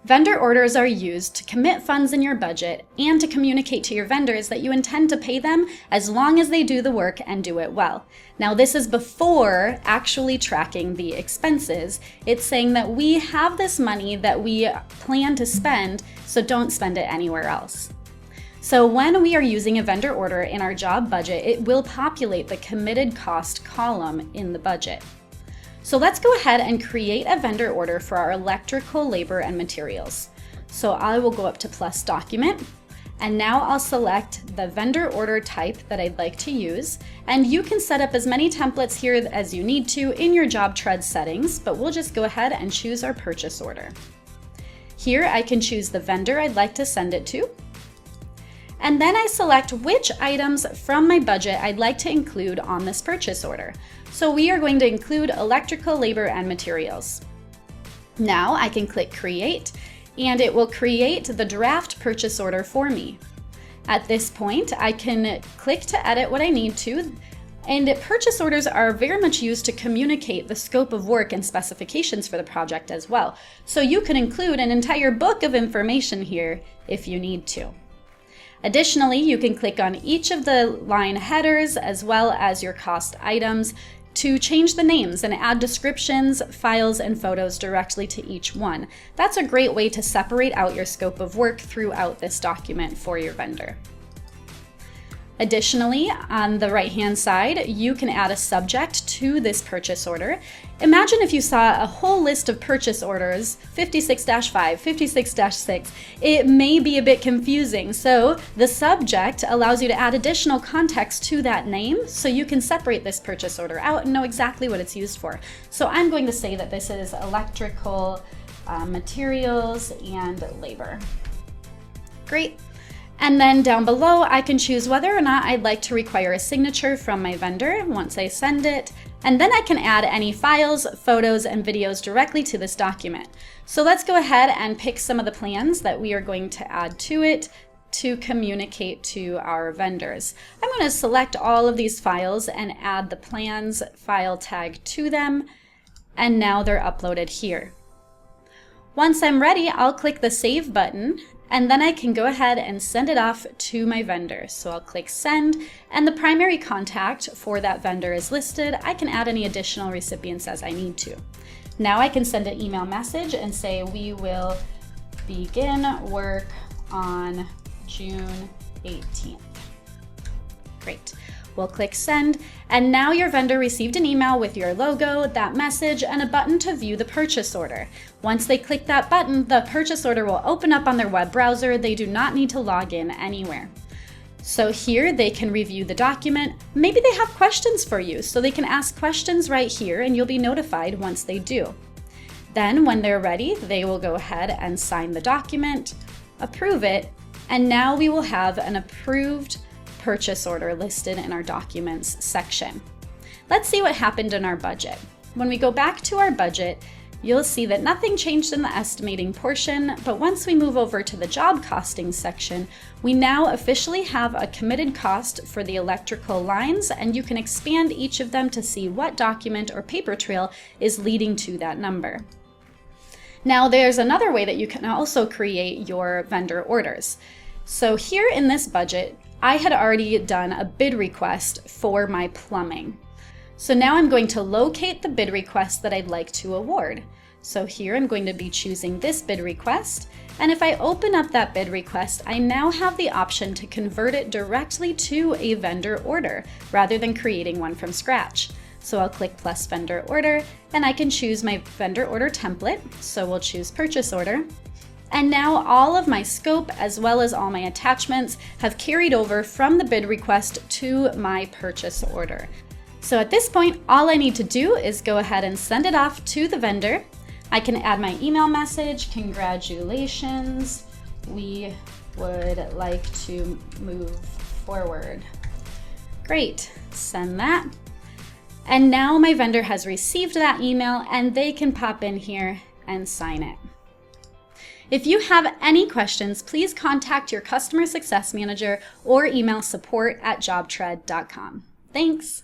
Vendor orders are used to commit funds in your budget and to communicate to your vendors that you intend to pay them as long as they do the work and do it well. Now, this is before actually tracking the expenses. It's saying that we have this money that we plan to spend, so don't spend it anywhere else. So when we are using a vendor order in our job budget, it will populate the committed cost column in the budget. So let's go ahead and create a vendor order for our electrical, labor, and materials. So I will go up to plus document, and now I'll select the vendor order type that I'd like to use. And you can set up as many templates here as you need to in your JobTread settings, but we'll just go ahead and choose our purchase order. Here I can choose the vendor I'd like to send it to. And then I select which items from my budget I'd like to include on this purchase order. So we are going to include electrical, labor, and materials. Now I can click Create, and it will create the draft purchase order for me. At this point, I can click to edit what I need to, and purchase orders are very much used to communicate the scope of work and specifications for the project as well. So you can include an entire book of information here if you need to. Additionally, you can click on each of the line headers as well as your cost items to change the names and add descriptions, files, and photos directly to each one. That's a great way to separate out your scope of work throughout this document for your vendor. Additionally, on the right-hand side, you can add a subject to this purchase order. Imagine if you saw a whole list of purchase orders, 56-5, 56-6. It may be a bit confusing, so the subject allows you to add additional context to that name so you can separate this purchase order out and know exactly what it's used for. So I'm going to say that this is electrical, materials, and labor. Great. And then down below, I can choose whether or not I'd like to require a signature from my vendor once I send it. And then I can add any files, photos, and videos directly to this document. So let's go ahead and pick some of the plans that we are going to add to it to communicate to our vendors. I'm going to select all of these files and add the plans file tag to them. And now they're uploaded here. Once I'm ready, I'll click the Save button, and then I can go ahead and send it off to my vendor. So I'll click Send, and the primary contact for that vendor is listed. I can add any additional recipients as I need to. Now I can send an email message and say, we will begin work on June 18th. Great. We'll click Send, and now your vendor received an email with your logo, that message, and a button to view the purchase order. Once they click that button, the purchase order will open up on their web browser. They do not need to log in anywhere. So here they can review the document. Maybe they have questions for you, so they can ask questions right here, and you'll be notified once they do. Then when they're ready, they will go ahead and sign the document, approve it, and now we will have an approved purchase order listed in our documents section. Let's see what happened in our budget. When we go back to our budget, you'll see that nothing changed in the estimating portion, but once we move over to the job costing section, we now officially have a committed cost for the electrical lines, and you can expand each of them to see what document or paper trail is leading to that number. Now there's another way that you can also create your vendor orders. So here in this budget, I had already done a bid request for my plumbing. So now I'm going to locate the bid request that I'd like to award. So here I'm going to be choosing this bid request. And if I open up that bid request, I now have the option to convert it directly to a vendor order rather than creating one from scratch. So I'll click plus vendor order, and I can choose my vendor order template. So we'll choose purchase order. And now all of my scope as well as all my attachments have carried over from the bid request to my purchase order. So at this point, all I need to do is go ahead and send it off to the vendor. I can add my email message, congratulations, we would like to move forward. Great, send that. And now my vendor has received that email and they can pop in here and sign it. If you have any questions, please contact your customer success manager or email support@jobtread.com. Thanks.